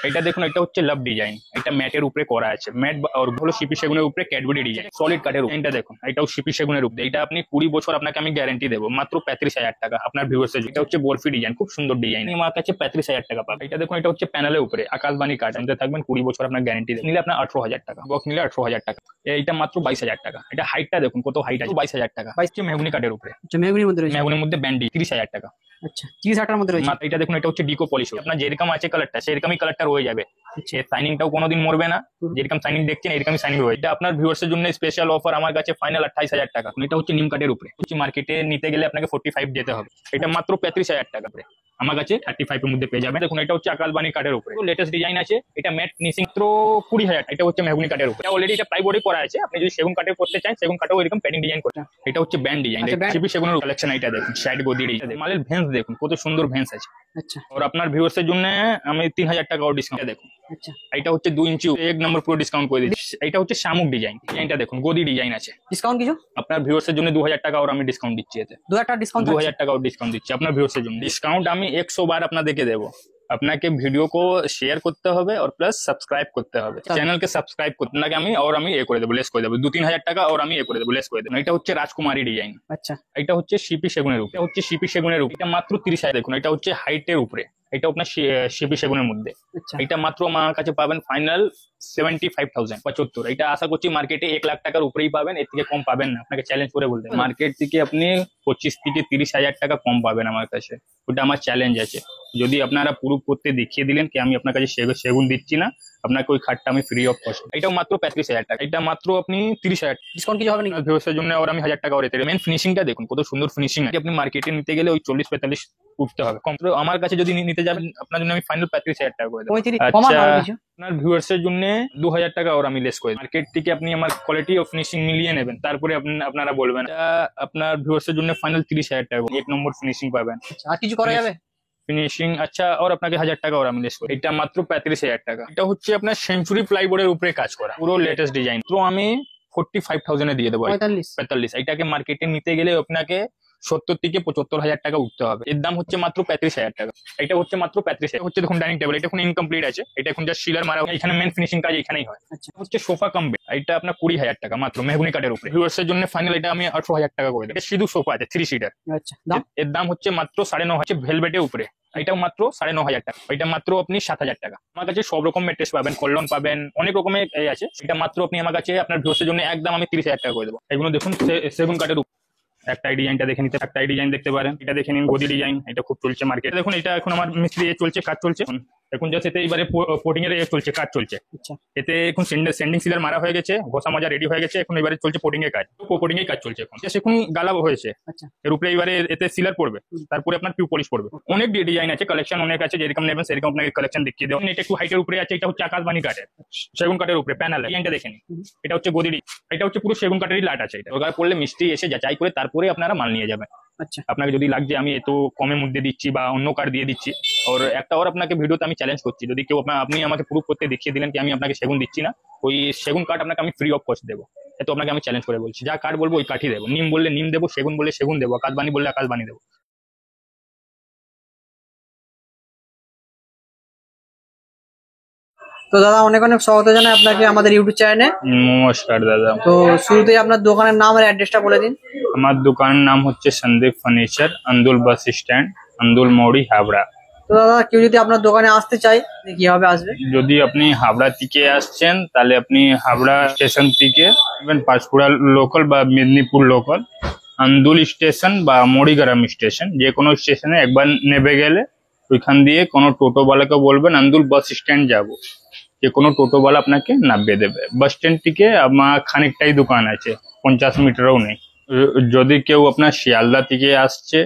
এটা দেখুন, এটা হচ্ছে লাভ ডিজাইন, এটা ম্যাটের উপরে করা আছে, ম্যাট আর হলো সিপি সেগুনের উপরে ক্যাডবেরি ডিজাইন, সলিড কাঠের উপরে। এটা দেখুন, এটাও সিপি সেগুনের উপরে। এটা আপনি 20 বছর আপনাকে আমি গ্যারান্টি দেবো মাত্র 35,000 টাকা আপনার ভিউয়ার্স। এটা হচ্ছে বরফি ডিজাইন, খুব সুন্দর ডিজাইন, আমার কাছে 35,000 টাকা পাবে। এটা দেখুন, এটা হচ্ছে প্যানেলের উপরে আকাশবাণী কাঠ, আমাদের থাকবেন 20 বছর আপনার গ্যারান্টি দেবে। নিলে আপনার 18,000 টাকা, বক্স নিলে 18,000 টাকা। এইটা মাত্র 22,000 টাকা। এটা হাইটটা দেখুন কত হাইট আছে, 22,000 টাকা। 22 মেহগুনি কাঠের উপরে, মেহগনির মধ্যে রয়েছে। মেহগুনির মধ্যে ব্যান্ডি 30,000 টাকা। আচ্ছা, 30,000 মধ্যে রয়েছে। এটা দেখুন, এটা হচ্ছে ডিকো পলিশ, আপনার যেরকম আছে কালারটা সেরকমই কালারটা রয়ে যাবে। সাইনিংটাও কোনোদিন মরবে না, যেরকম সাইনিং দেখছেন এরকমই সাইনিং হবে। এটা আপনার ভিউয়ার্স এর জন্য স্পেশাল অফার, আমার কাছে ফাইনাল 28,000 টাকা। এটা হচ্ছে নিম কাঠের উপরে, মার্কেটে নিতে গেলে আপনাকে 45 যেতে হবে, এটা মাত্র 35,000 টাকা করে আমার কাছে 35 এর মধ্যে পেয়ে যাবেন। দেখুন, এটা হচ্ছে আকাশবাণী কাঠের উপরে, লেটেস্ট ডিজাইন আছে। এটা ম্যাট ফিনিশিং মাত্র 20,000। এটা হচ্ছে মেহগুনি কাঠের উপরে, অলরেডি এটা প্লাইবোর্ডে করা আছে। আপনি যদি সেগুন কাঠের করতে চান, সেগুন কাঠেও এরকম প্যাডিং ডিজাইন করতে। এটা হচ্ছে ব্যান্ড ডিজাইন, সিপি সেগুনের কালেকশন। এটা দেখুন, সাইড গদি ডিজাইন, মালের ভেন্স দেখুন কত সুন্দর ভেন্স আছে। আচ্ছা, আর আপনার ভিউয়ার্স এর জন্য আমি 3,000 টাকা ডিসকাউন্ট দেখুন। আচ্ছা, এটা হচ্ছে 2 ইঞ্চি, এক নম্বর পুরো ডিসকাউন্ট করে দিচ্ছি। এটা হচ্ছে শামুক ডিজাইন, ডিজাইনটা দেখুন গদি ডিজাইন আছে। ডিসকাউন্ট কিছু আপনার ভিউয়ার্স এর জন্য 2,000 টাকা আর আমি ডিসকাউন্ট দিচ্ছি। এতে 2,000 টাকা ডিসকাউন্ট। 2,000 টাকা ডিসকাউন্ট দিচ্ছি আপনার ভিউয়ার্স এর জন্য। ডিসকাউন্ট আমি 100 বার আপনাদেরকে দেবো। আপনাকে ভিডিও को शेयर করতে হবে और প্লাস সাবস্ক্রাইব করতে হবে, চ্যানেলকে সাবস্ক্রাইব করতে নাকি আমি করে দেবো, লেস করে দেবো 2-3,000 টাকা আর আমি করে দেবো, লেস করে দেবো। এটা হচ্ছে রাজকুমারী ডিজাইন। আচ্ছা, এটা হচ্ছে সিপি সেগুনের উপরে, এটা হচ্ছে সিপি সেগুনের উপরে, এটা মাত্র 30,000। দেখুন, এটা হচ্ছে হাইটের উপরে, এটা আপনার সিপি সেগুনের মধ্যে। আচ্ছা, এটা মাত্র আমার কাছে পাবেন ফাইনাল 75,000 75। এটা আশা করছি মার্কেটে 1 লাখ টাকার উপরেই পাবেন, এর থেকে কম পাবেন না, আপনাকে চ্যালেঞ্জ করে বলতে। মার্কেট থেকে আপনি 25-30,000 টাকা কম পাবেন আমার কাছে, ওটা আমার চ্যালেঞ্জ আছে। যদি আপনারা প্রুফ করতে দেখিয়ে দিলেন কি আমি আপনার কাছে সেগুন দিচ্ছি না, আপনাকে ওই খাটটা আমি ফ্রি অফ কস্ট। এটাও মাত্র 35,000 টাকা। এটা মাত্র আপনি 30,000 ডিসকাউন্ট কিছু হবে না ভিউয়ার্সের জন্য, আর আমি 1,000 টাকা ওরে দেব। মেন ফিনিশিংটা দেখুন কত সুন্দর ফিনিশিং আছে। আপনি মার্কেটে নিতে গেলে ওই 40-45 উঠতে হবে কম। তো আমার কাছে যদি নিতে যাবেন, আপনার জন্য আমি ফাইনাল 35,000 টাকা করে দেবো। আচ্ছা, আপনার ভিউয়ার্স এর জন্য 2,000 টাকা আর আমি লেস করে দেব। মার্কেট থেকে আপনি আমার কোয়ালিটি অফ ফিনিশিং মিলিয়ে নেবেন, তারপরে আপনারা বলবেন। আপনার ভিউয়ার্স এর জন্য ফাইনাল 30,000 টাকা, 1 নম্বর ফিনিশিং পাবেন। আর কিছু করা যাবে ফিনিশিং আচ্ছা, আর আপনাকে 1,000 টাকা আর আমি লেস করি। এটা মাত্র 35,000 টাকা। এটা হচ্ছে আপনার সেঞ্চুরি প্লাইবোর্ডের উপরে কাজ করা, পুরো লেটেস্ট ডিজাইন। তো আমি 45,000 এ দিয়ে দেবো। 45। এটাকে মার্কেটে নিতে গেলে আপনাকে 70-75,000 টাকা উঠতে হবে। এর দাম হচ্ছে মাত্র 35,000 টাকা। এটা হচ্ছে মাত্র 35,000 হচ্ছে। দেখুন ডাইনিং টেবিল, এটা এখন ইনকমপ্লিট আছে, এটা এখন জাস্ট শিলার মারা, এখানে মেন ফিনিশিং কাজ এখানেই হয়। হচ্ছে সোফা কাম বেড, এটা আপনার 20,000 টাকা মাত্র মেহগুনি কাঠের উপরে। ভিউয়ার্স এর জন্য ফাইনাল এটা আমি 18,000 টাকা করে দেবো। শুধু সোফা আছে 3 সিটার। আচ্ছা, এর দাম হচ্ছে মাত্র 9,500, হচ্ছে ভেলভেটের উপরে। এটাও মাত্র 9,500 টাকা। এটা মাত্র আপনি 7,000 টাকা। আমার কাছে সব রকম ম্যাট্রেস পাবেন, কল্লন পাবেন, অনেক রকমের আছে। এটা মাত্র আপনি আমার কাছে আপনার ভিউয়ার্স এর জন্য একদম আমি 30,000 টাকা করে দেবো। এগুলো দেখুন সেগুন কাঠের উপর। একটা ডিজাইনটা দেখে নিতে, একটা ডিজাইন দেখতে পারেন। এটা দেখে নিন গদি ডিজাইন, এটা খুব চলছে মার্কেটে। দেখুন, এটা এখন আমার মিস্ত্রি চলছে, কাজ চলছে এখন। জাস্ট এতে এবারে পোর্টিং এর চলছে, কাজ চলছে। এতে এখন সেন্ডিং সিলার মারা হয়ে গেছে, ঘষা মাজা রেডি হয়ে গেছে, এখন এবারে চলছে পোর্টিং এর কাজ। পোর্টিং এর কাজ চলছে এখন। জাস্ট এখন গালা হয়েছে, এর উপরে এবারে এতে সিলার পড়বে, তারপরে আপনার পিউ পলিশ পড়বে। অনেক ডিজাইন আছে, কালেকশন অনেক আছে, যেরকম নেবেন সেরকম আপনাকে কালেকশন দেখিয়ে দেবো। এটা একটু হাইটের উপরে আছে, এটা হচ্ছে আকাশবাণী কাঠের, সেগুন কাঠের উপরে প্যানেল। ডিজাইনটা দেখে নিন, এটা হচ্ছে গদি, এটা হচ্ছে পুরো সেগুন কাঠেরই লাট আছে। এটা ওখানে পড়লে মিস্ত্রি এসে যাচাই করে তারপরে আপনারা মাল নিয়ে যাবেন। আচ্ছা, আপনাকে যদি লাগছে আমি এত কমের মধ্যে দিচ্ছি বা অন্য কার্ড দিয়ে দিচ্ছি। আর একটা আর আপনাকে ভিডিওতে আমি চ্যালেঞ্জ করছি, যদি কেউ আপনি আমাকে প্রুফ করতে দেখিয়ে দিলেন কি আমি আপনাকে সেগুন দিচ্ছি না, ওই সেগুন কাঠ আপনাকে আমি ফ্রি অফ কস্ট দেবো। এত আপনাকে আমি চ্যালেঞ্জ করে বলছি, যা কাঠ বলবো ওই কাঠই দেবো। নিম বললে নিম দেবো, সেগুন বললে সেগুন দেবো, আকাশবাণী বললে আকাশবাণী দেবো। তো দাদা, অনেক অনেক স্বাগত জানাই আপনাকে আমাদের ইউটিউব চ্যানেলে। নমস্কার দাদা। তো শুরুতেই আপনার দোকানের নাম আর অ্যাড্রেসটা বলে দিন। আমার দোকানের নাম হচ্ছে Sandip furniture, Andul bus stand, Andul Mouri, Habra. তো দাদা, কেউ যদি আপনার দোকানে আসতে চায় কিভাবে আসবে? যদি আপনি হাবড়া থেকে আসছেন তাহলে আপনি হাবড়া স্টেশন থেকে পাঁশকুড়া লোকাল বা মেদিনীপুর লোকাল, আন্দুল স্টেশন বা মরিগ্রাম স্টেশন, যে কোনো স্টেশনে একবার নেমে গেলে ওইখান দিয়ে কোনো টোটোওয়ালাকে বলবেন আন্দুল বাস স্ট্যান্ড যাব, যে কোনো টোটোওয়ালা আপনাকে নামিয়ে দেবে। বাস স্ট্যান্ড থেকে আমার খানিকটাই দোকান আছে, 50 মিটারও নেই। যদি কেউ আপনার শিয়ালদা থেকে আসছে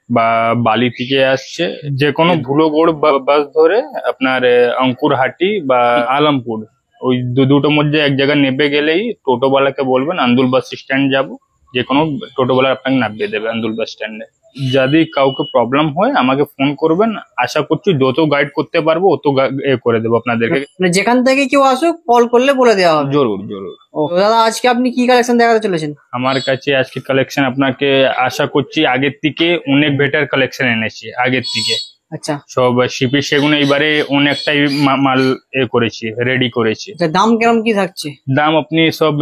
বা বালি থেকে আসছে, যে কোনো ধুলোগড় বাস ধরে আপনার অঙ্কুরহাটি বা আলমপুর, ওই দুটোর মধ্যে এক জায়গায় নেমে গেলেই টোটোওয়ালাকে বলবেন আন্দুল বাস স্ট্যান্ড যাব, যে কোনো টোটোওয়ালা আপনাকে নামিয়ে দেবে আন্দুল বাস স্ট্যান্ডে। যদি কাউকে প্রবলেম হয় আমাকে ফোন করবেন, আশা করছি যত গাইড করতে পারবো অত করে দেবো আপনাদেরকে। যেখান থেকে কেউ আসুক কল করলে বলে দেওয়া হবে। জরুর জরুর। দাদা, আজকে আপনি কি কালেকশন দেখাতে চলেছেন? আমার কাছে আজকে কালেকশন আপনাকে আশা করছি আগের থেকে অনেক বেটার কালেকশন এনেছি আগের থেকে। আচ্ছা সব শিপি সেগুন এইবারে অনেকটাই মাল করেছি, রেডি করেছি। আচ্ছা, দাম কেমন কি থাকছে? দাম আপনি সব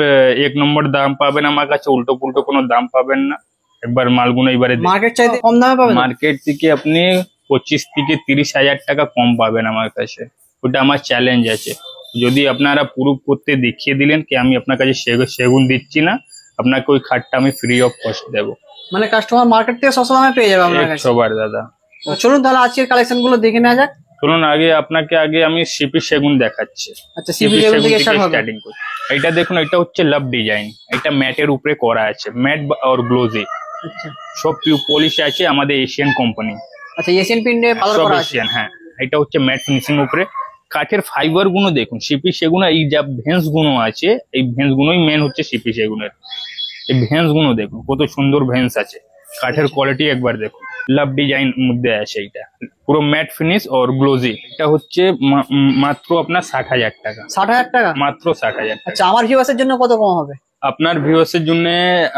1 নম্বর দাম পাবেন আমার কাছে, উল্টো পুল্টো কোনো দাম পাবেন না। একবার মালগুলো এবারে মার্কেট চাইতে কম দামে পাবেন? মার্কেট থেকে আপনি 25 থেকে 30 হাজার টাকা কম পাবেন আমার কাছে, ওটা আমার চ্যালেঞ্জ আছে। যদি আপনারা প্রুফ করতে দেখিয়ে দিলেন কি আমি আপনার কাছে সেগুন দিচ্ছি না, আপনাকে ওই খাটটা আমি ফ্রি অফ কস্ট দেবো। মানে কাস্টমার মার্কেট থেকে সস্তা দামে পেয়ে যাবে আপনার কাছে? 100 বার দাদা। তো চলুন তাহলে আজকের কালেকশন গুলো দেখে নেওয়া যাক। চলুন আপনাকে আমি শিপি সেগুন দেখাচ্ছি। আচ্ছা, শিপি সেগুন থেকে স্টার্ট হবে। স্টার্টিং করি। এটা দেখুন, এটা হচ্ছে লাভ ডিজাইন, এটা ম্যাটের উপরে করা আছে, ম্যাট আর গ্লোজি। আচ্ছা সব পলিশ আছে আমাদের এশিয়ান কোম্পানি। আচ্ছা, এশিয়ান প্রিন্টে কালার সব করা আছে? এশিয়ান, হ্যাঁ। এটা হচ্ছে ম্যাট ফিনিশিং উপরে। কাঠের ফাইবার গুলো দেখুন, শিপি সেগুন এই যা ভেন্স গুলো আছে, এই ভেন্স গুলোই মেন হচ্ছে শিপি সেগুনের। এই ভেন্স গুলো দেখুন কত সুন্দর ভেন্স আছে, কাঠের কোয়ালিটি একবার দেখুন। লাভ ডিজাইন মধ্যে আছে, এটা পুরো ম্যাট ফিনিশ আর গ্লোজি। এটা হচ্ছে মাত্র আপনার 60,000 টাকা। 60,000 টাকা? মাত্র 60,000 টাকা। আচ্ছা, আমার ভিউয়ার্সের জন্য কত কম হবে? আপনার ভিউয়ার্সের জন্য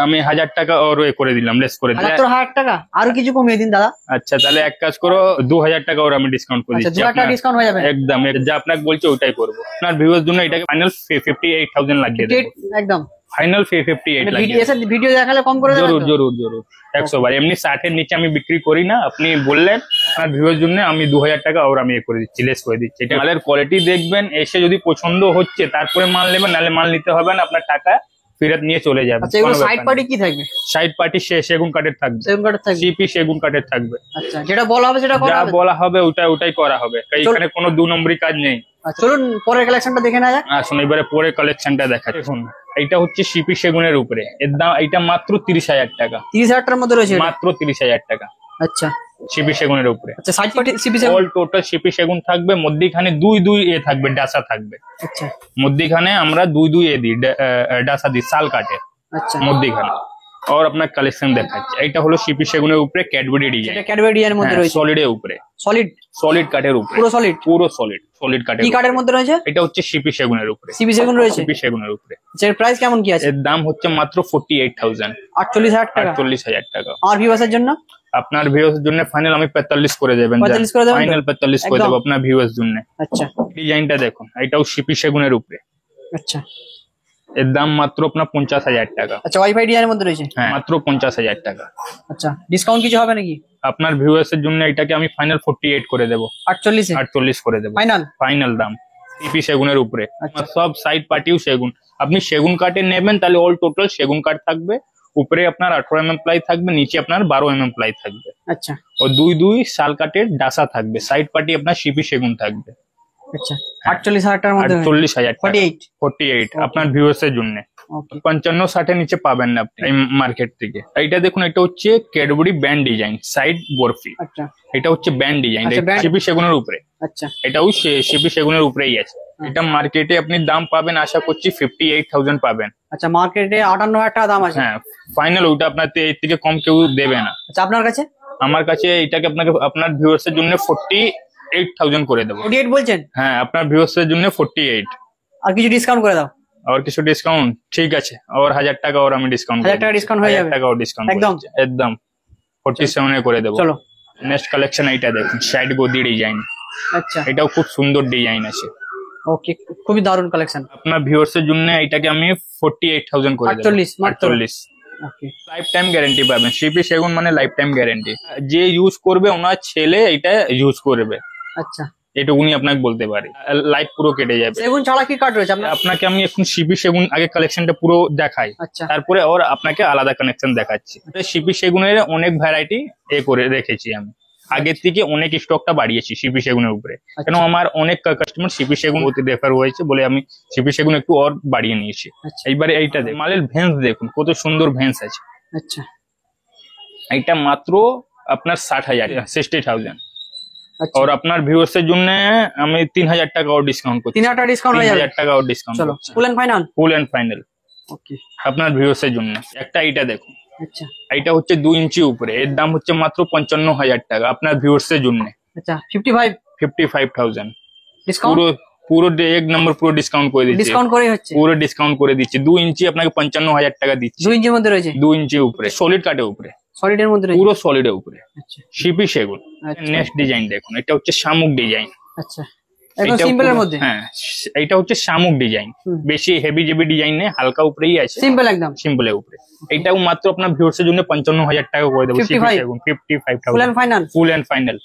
আমি 1000 টাকা আর করে দিলাম, লেস করে দিলাম। 1,000 টাকা আরো কিছু কমিয়ে দিন দাদা। আচ্ছা, তাহলে এক কাজ করো, 2000 টাকা ওর আমি ডিসকাউন্ট করে আচ্ছা, দিচ্ছি। 2,000 টাকা ডিসকাউন্ট হয়ে যাবে? একদম, যা আপনাকে বলছে ওইটাই করবো। আপনার ভিউয়ার্স জন্য এটাকে ফাইনাল 58,000 লাগিয়ে দেবো। একদম ফাইনাল 58 লাগিয়ে দেবো। ভিডিও দেখালে কম করে দেবেন জরুর তো? জরুর জরুর 100 বার। এমনি 60 এর নিচে আমি বিক্রি করি না। আপনি বললেন আপনার ভিউয়ার্স জন্য আমি 2000 টাকা ওর আমি করে দিচ্ছি, লেস করে দিচ্ছি। এটা মালের কোয়ালিটি দেখবেন, এসে যদি পছন্দ হচ্ছে তারপরে মাল নেবেন, নাহলে মাল নিতে হবে না, আপনার টাকা ফেরত নিয়ে চলে যাবে। আচ্ছা, এগুলো সাইড পার্টি কি থাকবে? সাইড পার্টি সেগুন কাঠের থাকবে। সেগুন কাঠের থাকবে? শিপি সেগুন কাঠের থাকবে। আচ্ছা, যেটা বলা হবে সেটা করা যা হবে? বলা হবে ওটাই করা হবে, এখানে কোনো 2 নম্বরই কাজ নেই। আচ্ছা, চলুন পরের কালেকশনটা দেখে নেওয়া যাক। আসুন এবারে পরে কালেকশনটা দেখা। দেখুন, এটা হচ্ছে শিপি সেগুনের উপরে, এর দাম এটা মাত্র 30,000 টাকা। 30,000 টাকার মধ্যে রয়েছে এটা? মাত্র 30,000 টাকা আচ্ছা শিপি সেগুনের উপরে। আচ্ছা, সাইড পার্টি শিপি সেগুন? অল টোটাল শিপি সেগুন থাকবে, মধ্যিখানে দুই থাকবে, ডাসা থাকবে। আচ্ছা মধ্যিখানে আমরা দুই দিই, ডাসা দিই, শাল কাটে আচ্ছা, মধ্যিখানে। আর আপনার কালেকশন দেখাচ্ছে, এটা হলো শিপি সেগুনের উপরে ক্যাডবেরি ডিজাইন। এটা ক্যাডবেরি ডিজাইনের মধ্যে রয়েছে? সলিডের উপরে। সলিড কাঠের উপরে। পুরো সলিড? পুরো সলিড কাঠের। কি কাঠের মধ্যে রয়েছে? এটা হচ্ছে শিপি সেগুনের উপরে। শিপি সেগুন রয়েছে? শিপি সেগুনের উপরে। এর প্রাইস কেমন কি আছে? এর দাম হচ্ছে মাত্র 48,000। 48,000 টাকা? 48,000 টাকা। আর ভিউয়ার্সের জন্য? আপনার ভিউয়ার্স জন্য ফাইনাল আমি 45 করে দেবেন। 45 করে দেবেন? ফাইনাল 45 করে দেব আপনার ভিউয়ার্স জন্য। আচ্ছা, ডিজাইনটা দেখুন, এটাও শিপি সেগুনের উপরে। আচ্ছা এর দাম মাত্র আপনার 50,000 টাকা। আচ্ছা, ওয়াইফাই ডিজাইনের মধ্যে রয়েছে? হ্যাঁ, মাত্র 50,000 টাকা। আচ্ছা, ডিসকাউন্ট কিছু হবে নাকি? আপনার ভিউয়ার্স এর জন্য এটাকে আমি ফাইনাল 48 করে দেব। 48 এ? 48 করে দেব ফাইনাল? ফাইনাল দাম শিপি সেগুনের উপরে। আচ্ছা। সব সাইড পার্টিও সেগুন। আপনি সেগুন কাঠে নেবেন তাহলে অল টোটাল সেগুন কাঠ থাকবে। উপরে আপনার 18 mm প্লাই থাকবে, নিচে আপনার 12 mm প্লাই থাকবে। আচ্ছা, ও দুই শাল কাঠের ডাসা থাকবে। সাইড পার্টি আপনার শিপি সেগুন থাকবে। আচ্ছা, 48,000 টাকার মধ্যে? 48,000 48? 48 আপনার ভিউয়ার্স এর জন্য। ওকে, 55-60 এর নিচে পাবেন না আপনি এই মার্কেট থেকে। এইটা দেখুন, এটা হচ্ছে Cadbury band design, side barfi. আচ্ছা এটা হচ্ছে ব্যান্ড ডিজাইন, আচ্ছা, band। শিপি সেগুনের উপরে। আচ্ছা এটাও শিপি সেগুনের উপরেই আছে। এটা মার্কেটে আপনি দাম পাবেন আশা করছি 58,000 পাবেন। আচ্ছা, মার্কেটে 58,000 টাকা দাম আছে? হ্যাঁ, ফাইনাল ওইটা আপনার এর থেকে কম কেউ দেবে না। আচ্ছা, আপনার কাছে? আমার কাছে এটাকে আপনাকে আপনার ভিউয়ার্স এর জন্য 48,000 করে দেবো। 48 বলছেন? হ্যাঁ, আপনার ভিউয়ার্স এর জন্য 48। আর কিছু ডিসকাউন্ট করে দাও? আর কিছু ডিসকাউন্ট? ঠিক আছে, আর 1000 টাকা ওর আমি ডিসকাউন্ট 1000 টাকা ডিসকাউন্ট হয়ে যাবে? 1000 টাকা ওর ডিসকাউন্ট একদম? একদম 47 এ করে দেবো। চলো নেক্সট কালেকশন এইটা দেখুন, সাইড গদি ডিজাইন। আচ্ছা, এটাও খুব সুন্দর ডিজাইন আছে। ওকে, খুবই দারুণ কালেকশন। আপনার ভিউয়ার্স এর জন্য এটাকে আমি 48,000 করে দেবো। 48 মাত্র? 48। ওকে, লাইফ টাইম গ্যারান্টি পাবেন। শিপি সেগুন মানে লাইফ টাইম গ্যারান্টি। যে ইউজ করবে ওনার ছেলে এটা ইউজ করবে, আচ্ছা, এটুকুনি আপনাকে বলতে পারি। লাইফ পুরো কেটে যাবে। সেগুন ছাড়া কি কাঠ রয়েছে আপনার? আপনাকে আমি এখন শিপি সেগুন আগে কালেকশনটা পুরো দেখাই, আচ্ছা, তারপরে ওর আপনাকে আলাদা কানেকশন দেখাচ্ছি। শিপি সেগুনের অনেক ভ্যারাইটি করে রেখেছি আমি। আগের থেকে অনেক স্টকটা বাড়িয়েছি শিপি সেগুনের উপরে, কেন আমার অনেক কাস্টমার শিপি সেগুন রেফার হয়েছে বলে আমি শিপি সেগুন একটু আর বাড়িয়ে নিয়েছি। আচ্ছা, এইবারে এইটা দেখুন, মালের ভেন্স দেখুন কত সুন্দর ভেন্স আছে। আচ্ছা, এইটা মাত্র আপনার 60,000 60,000। আচ্ছা, আর আপনার ভিউয়ার্স এর জন্য আমি 3,000 টাকা আর ডিসকাউন্ট করছি। 3,000 টাকা ডিসকাউন্ট হয়ে যাবে? 3,000 টাকা আর ডিসকাউন্ট চলো, করছি। Full and final? Full and final okay, আপনার ভিউয়ার্স এর জন্য। একটা এইটা দেখুন, আচ্ছা, এইটা হচ্ছে 2 ইঞ্চি উপরে, এর দাম হচ্ছে মাত্র 55,000 টাকা আপনার ভিউয়ার্স এর জন্য। আচ্ছা, 55,000 ডিসকাউন্ট? পুরো এক নম্বর পুরো ডিসকাউন্ট করে দিচ্ছি। ডিসকাউন্ট করে হচ্ছে? পুরো ডিসকাউন্ট করে দিচ্ছি। 2 ইঞ্চি আপনাকে 55,000 টাকা দিচ্ছি। 2 ইঞ্চির মধ্যে রয়েছে? 2 ইঞ্চি উপরে, সলিড কাঠের উপরে। সলিডের মধ্যে রয়েছে। পুরো সলিডের উপরে আচ্ছা শিপি সেগুন। আচ্ছা নেক্সট ডিজাইন দেখুন, এটা হচ্ছে শামুক ডিজাইন। আচ্ছা, একদম সিম্পলের মধ্যে। হ্যাঁ, এটা হচ্ছে শামুক ডিজাইন, বেশি হেভি জেবি ডিজাইন নেই, হালকা উপরেই আছে, সিম্পল একদম সিম্পলের উপরে। এটাও মাত্র আপনার ভিউয়ার্স এর জন্য 55,000 টাকা করে দেবো। 55 সেগুন 55,000 full and final. Full and final.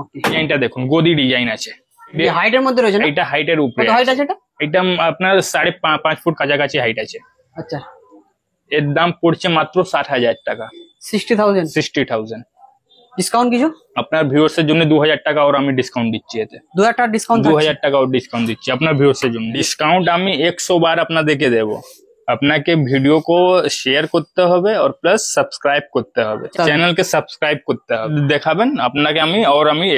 Okay, ডিজাইনটা দেখুন, গদি ডিজাইন আছে, এই হাইটের মধ্যে রয়েছে না? এটা হাইটের উপরে। কত হাইট আছে এটা? এটা আপনার 5.5 ফুট কাছাকাছি হাইট আছে। আচ্ছা, এর দাম পড়ছে মাত্র 60,000 টাকা। 60,000 60,000। ডিসকাউন্ট কিছু? আপনার ভিউয়ার্স এর জন্য 2,000 টাকা আর আমি ডিসকাউন্ট দিচ্ছি এতে। 2000 টাকা ডিসকাউন্ট? 2,000 টাকা আর ডিসকাউন্ট দিচ্ছি আপনার ভিউয়ার্স এর জন্য। ডিসকাউন্ট আমি 100 বার আপনাদেরকে দেবো। আপনাকে ভিডিও को শেয়ার করতে হবে আর প্লাস সাবস্ক্রাইব করতে হবে, চ্যানেলকে সাবস্ক্রাইব করতে হবে। দেখাবেন আপনাকে আমি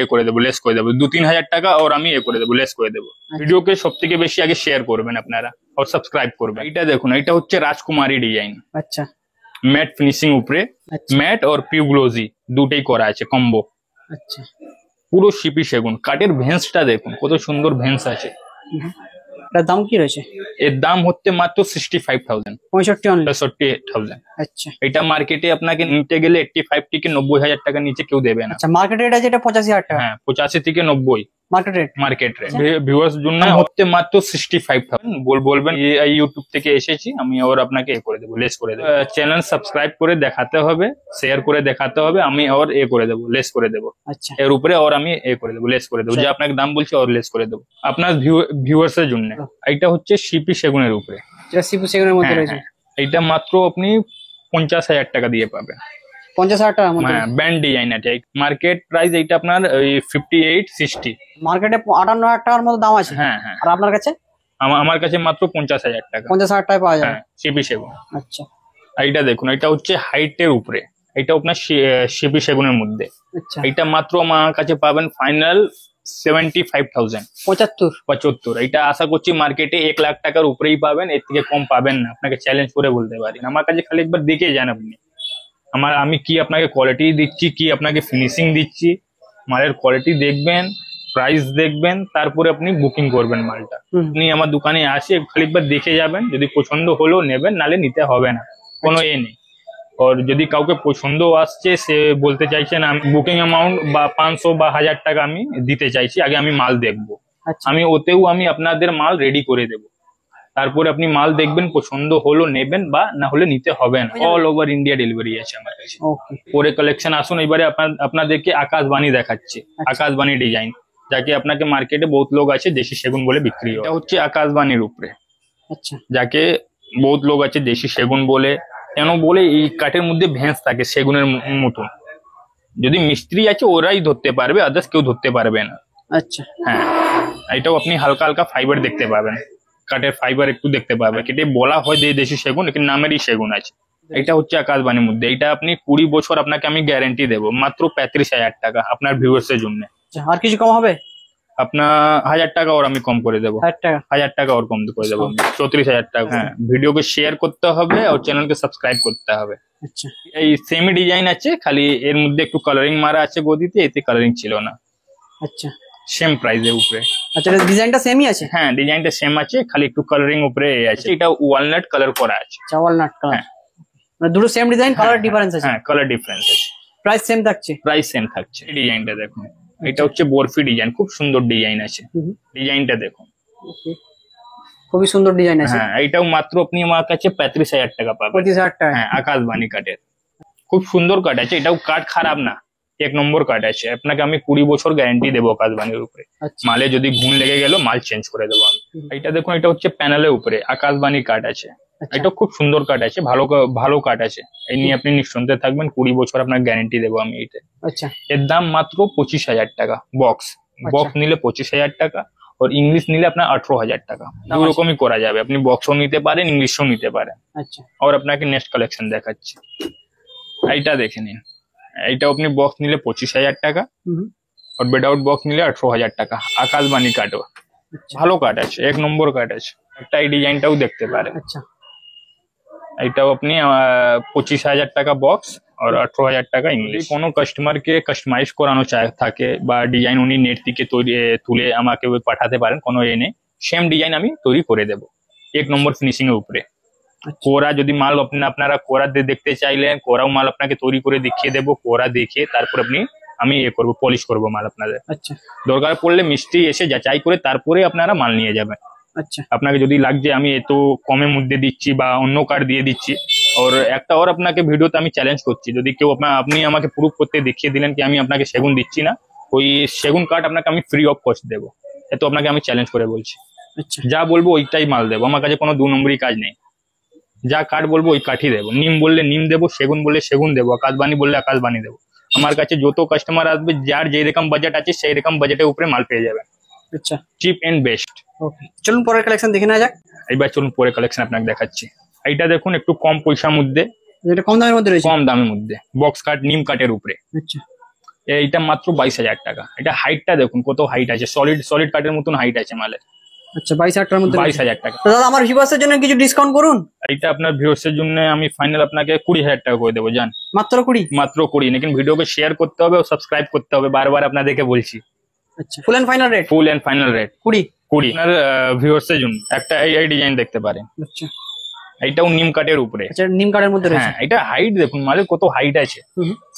এ করে দেবো, লেস করে দেবো 2-3 হাজার টাকা আর আমি এ করে দেবো, লেস করে দেবো। ভিডিওকে সব থেকে বেশি আগে শেয়ার করবেন আপনারা আর সাবস্ক্রাইব করবেন। এটা দেখুন, এটা হচ্ছে রাজকুমারী ডিজাইন। আচ্ছা, ম্যাট ফিনিশিং উপরে, আচ্ছা ম্যাট আর পিউ গ্লোজি দুটেই করা আছে কম্বো। আচ্ছা, পুরো শিপি সেগুন। কাঠের ভেন্সটা দেখুন কত সুন্দর ভেন্স আছে। এটার দাম কি রয়েছে? এর দাম হচ্ছে মাত্র 65,000। 65 অনলি? 65,000। আচ্ছা এটা মার্কেটে আপনাকে নিতে গেলে 85 থেকে 90,000 টাকা নিচে কেউ দেবে না। আচ্ছা, মার্কেট রেট আছে এটা 85,000 টাকা? হ্যাঁ, 85 থেকে 90 market rate. Market rate. Viewers জন্য হচ্ছে মাত্র 65,000। বলবেন এই ইউটিউব থেকে এসেছি আমি, আর আপনাকে এ করে দেবো, লেস করে দেবো। চ্যানেল সাবস্ক্রাইব করে দেখাতে হবে, শেয়ার করে দেখাতে হবে, আমি আর এ করে দেবো, লেস করে দেবো। আচ্ছা, এর উপরে আর আমি এ করে দেবো, লেস করে দেবো। যে আপনাকে দাম বলছি আর লেস করে দেবো আপনার ভিউয়ার্স এর জন্য। এটা হচ্ছে শিপি সেগুনের উপরে, যেটা সিপু সেগুনের মধ্যে হ্যাঁ, রয়েছে। হ্যাঁ। এটা মাত্র আপনি 50,000 টাকা দিয়ে পাবেন। 50,000 টাকার মধ্যে? হ্যাঁ, ব্যান্ড ডিজাইন আছে। মার্কেট প্রাইস এইটা আপনার 58-60। মার্কেটে 58,000 টাকার মতো দাম আছে। হ্যাঁ হ্যাঁ, আর আপনার কাছে? আমার কাছে মাত্র 50,000 টাকা। 50,000 টাকায় পাওয়া যাবে? হ্যাঁ, শিপি সেগুন। আচ্ছা আর এটা দেখুন, এটা হচ্ছে হাইটের উপরে, এটা আপনার শিপি সেগুনের মধ্যে। আচ্ছা, এটা মাত্র আমার কাছে পাবেন ফাইনাল 75,000। 75? এটা আশা করছি মার্কেটে 1 লাখ টাকার উপরেই পাবেন, এর থেকে কম পাবেন না। আপনাকে চ্যালেঞ্জ করে বলতে পারি। আমার কাছে খালি একবার দেখে যান আপনি, আমি কি আপনাকে কোয়ালিটি দিচ্ছি, কি আপনাকে ফিনিশিং দিচ্ছি। মালের কোয়ালিটি দেখবেন, প্রাইস দেখবেন, তারপরে আপনি বুকিং করবেন মালটা। আপনি আমার দোকানে আসে খালি একবার দেখে যাবেন, যদি পছন্দ হলো নেবেন, নালে নিতে হবে না, কোনো এ নেই। আর যদি কাউকে পছন্দ আসছে, সে বলতে চাইছেন আমি বুকিং অ্যামাউন্ট বা 500 বা 1000 টাকা আমি দিতে চাইছি, আগে আমি মাল দেখবো। আচ্ছা, আমি ওতেও আমি আপনাদের মাল রেডি করে দেবো। তারপরে আপনি মাল দেখবেন, পছন্দ হলো নেবেন, বা না হলে নিতে হবে না। অল ওভার ইন্ডিয়া ডেলিভারি আছে আমার কাছে। ওকে, পরে কালেকশন আসুন। এবারে আপনাদেরকে আকাশবাণী দেখাচ্ছি। আকাশবাণী ডিজাইন, যাকে আপনাকে মার্কেটে বহুত লোক আছে দেশি সেগুন বলে বিক্রি হয়। এটা হচ্ছে আকাশবাণীর উপরে, আচ্ছা যাকে বহুত লোক আছে দেশি সেগুন বলে। কেন বলে? এই কাঠের মধ্যে ভেঁস থাকে সেগুনের মতন। যদি মিস্ত্রি আছে ওরাই ধরতে পারবে, আদার্স কেউ ধরতে পারবে না। আচ্ছা, হ্যাঁ, এটাও আপনি হালকা হালকা ফাইবার দেখতে পাবেন, কাঠের ফাইবার একটু দেখতে পাবেন। কেটে বলা হয় যে দেশি সেগুন, কিন্তু নামেরই সেগুন আছে। এটা হচ্ছে আকাশবাণীর মধ্যে। এটা আপনি 20 বছর আপনাকে আমি গ্যারান্টি দেবো, মাত্র 35,000 টাকা আপনার ভিউয়ার্স এর জন্য। আচ্ছা, আর কিছু কম হবে? আপনার 1000 টাকা ওর আমি কম করে দেবো। 1000 টাকা? 1000 টাকা ওর কম করে দেবো, 34,000 টাকা। হ্যাঁ, ভিডিওকে শেয়ার করতে হবে আর চ্যানেলকে সাবস্ক্রাইব করতে হবে। আচ্ছা, এই সেমি ডিজাইন আছে, খালি এর মধ্যে একটু কালারিং মারা আছে গদিতে, এতে কালারিং ছিল না। আচ্ছা, সেম প্রাইসের উপরে। আচ্ছা, ডিজাইনটা সেমই আছে? হ্যাঁ, ডিজাইনটা সেম আছে, খালি একটু কালারিং উপরে আছে। এটা ওয়ালনাট কালার করা আছে। Walnut colour? মানে দুটো সেম ডিজাইন, কালার ডিফারেন্স আছে? হ্যাঁ, কালার ডিফারেন্স আছে। প্রাইস সেম থাকছে? প্রাইস সেম থাকছে। এই ডিজাইনটা দেখুন, এটা হচ্ছে বরফি ডিজাইন, খুব সুন্দর ডিজাইন আছে। ডিজাইনটা দেখুন, ওকে, খুবই সুন্দর ডিজাইন আছে। হ্যাঁ, এটাও মাত্র আপনি আমার কাছে 35,000 টাকা পাবেন। 35,000 টাকা? হ্যাঁ, আকাশবাণী কাঠের, খুব সুন্দর কাঠ আছে। এটাও কাঠ খারাপ না, 1 নম্বর কাঠ আছে। আপনাকে আমি 20 বছর গ্যারান্টি দেবো আকাশবাণীর উপরে। আচ্ছা, মালে যদি ঘুণ লেগে গেল, মাল চেঞ্জ করে দেবো আমি। এটা দেখুন, এটা হচ্ছে প্যানেলের উপরে আকাশবাণী কাঠ আছে। আচ্ছা, এটা খুব সুন্দর কাঠ আছে, ভালো কাঠ আছে। এই নিয়ে আপনি নিশ্চিন্তে থাকবেন, 20 বছর আপনার গ্যারান্টি দেবো আমি এটা। আচ্ছা, এর দাম মাত্র 25,000 টাকা বক্স। বক্স নিলে 25,000 টাকা, আর ইংলিশ নিলে আপনার 18,000 টাকা। দু রকমই করা যাবে, আপনি বক্সও নিতে পারেন, ইংলিশও নিতে পারেন। আচ্ছা, আর আপনাকে নেক্সট কালেকশন দেখাচ্ছি, এইটা দেখে নিন। এইটা আপনি বক্স নিলে 25,000 টাকা, আর উইদাউট বক্স নিলে 18,000 টাকা। আকাশবাণী কাঠও ভালো কাঠ আছে, 1 নম্বর কাঠ আছে। একটা এই ডিজাইনটাও দেখতে পারেন। আচ্ছা, এইটাও আপনি 25,000 টাকা বক্স আর 18,000 টাকা ইংলিশ। কোনো কাস্টমারকে কাস্টমাইজ করানো থাকে বা ডিজাইন উনি নেট থেকে তুলে আমাকে পাঠাতে পারেন, কোনো এ নেই। সেম ডিজাইন আমি তৈরি করে দেবো, 1 নম্বর ফিনিশিং এর উপরে। কোরা যদি মাল আপনারা কোরা দেখতে চাইলেন, কোরাও মাল আপনাকে তৈরি করে দেখিয়ে দেবো। কোরা দেখে তারপর আমি করবো, পলিশ করবো মাল আপনাদের। আচ্ছা দরকার পড়লে মিস্ত্রি এসে যাচাই করে তারপরে আপনারা মাল নিয়ে যাবেন। আচ্ছা আপনাকে যদি লাগছে আমি এত কমের মধ্যে দিচ্ছি বা অন্য কার্ড দিয়ে দিচ্ছি, আর একটা ওর আপনাকে ভিডিওতে আমি চ্যালেঞ্জ করছি, যদি কেউ আপনি আমাকে প্রুফ করতে দেখিয়ে দিলেন কি আমি আপনাকে সেগুন দিচ্ছি না, ওই সেগুন কাঠ আপনাকে আমি ফ্রি অফ কস্ট দেবো। এত আপনাকে আমি চ্যালেঞ্জ করে বলছি, আচ্ছা যা বলবো ওইটাই মাল দেবো। আমার কাছে কোনো 2 নম্বরই কাজ নেই। যা কাঠ বলবো ওই কাঠই দেবো। নিম বললে নিম দেবো, সেগুন বললে সেগুন দেবো, আকাশবাণী বললে আকাশবাণী দেবো। আমার কাছে যত কাস্টমার আসবে যার যেরকম বাজেট আছে সেই রকম বাজেটের উপরে মাল পেয়ে যাবেন, আচ্ছা চিপ এন্ড বেস্ট। ওকে, চলুন পরের কালেকশন দেখে নেওয়া যাক। এইবার চলুন পরে কালেকশন আপনাকে দেখাচ্ছি। এইটা দেখুন একটু কম পয়সার মধ্যে, এটা কম দামের মধ্যে রয়েছে। কম দামের মধ্যে বক্স কাঠ নিম কাঠের উপরে। আচ্ছা এইটা মাত্র 22,000 টাকা। এটা হাইটটা দেখুন কত হাইট আছে, সলিড কাঠের মতন হাইট আছে মালের। আচ্ছা 22,000 টাকার মধ্যে 22,000 টাকা। তো দাদা আমার ভিউয়ার্সের জন্য কিছু ডিসকাউন্ট করুন। এইটা আপনার ভিউয়ার্সের জন্য আমি ফাইনাল আপনাকে 20,000 টাকা করে দেবো। জান মাত্র 20? মাত্র 20, লেকিন ভিডিওকে শেয়ার করতে হবে ও সাবস্ক্রাইব করতে হবে, বারবার আপনাদেরকে বলছি। আচ্ছা full and final rate full and final rate 20? 20 আপনার ভিউয়ার্সের জন্য। একটা এই ডিজাইন দেখতে পারেন, আচ্ছা এইটাও নিম কাঠের উপরে। আচ্ছা নিম কাঠের মধ্যে রয়েছে। হ্যাঁ, এটা হাইট দেখুন মালের কত হাইট আছে,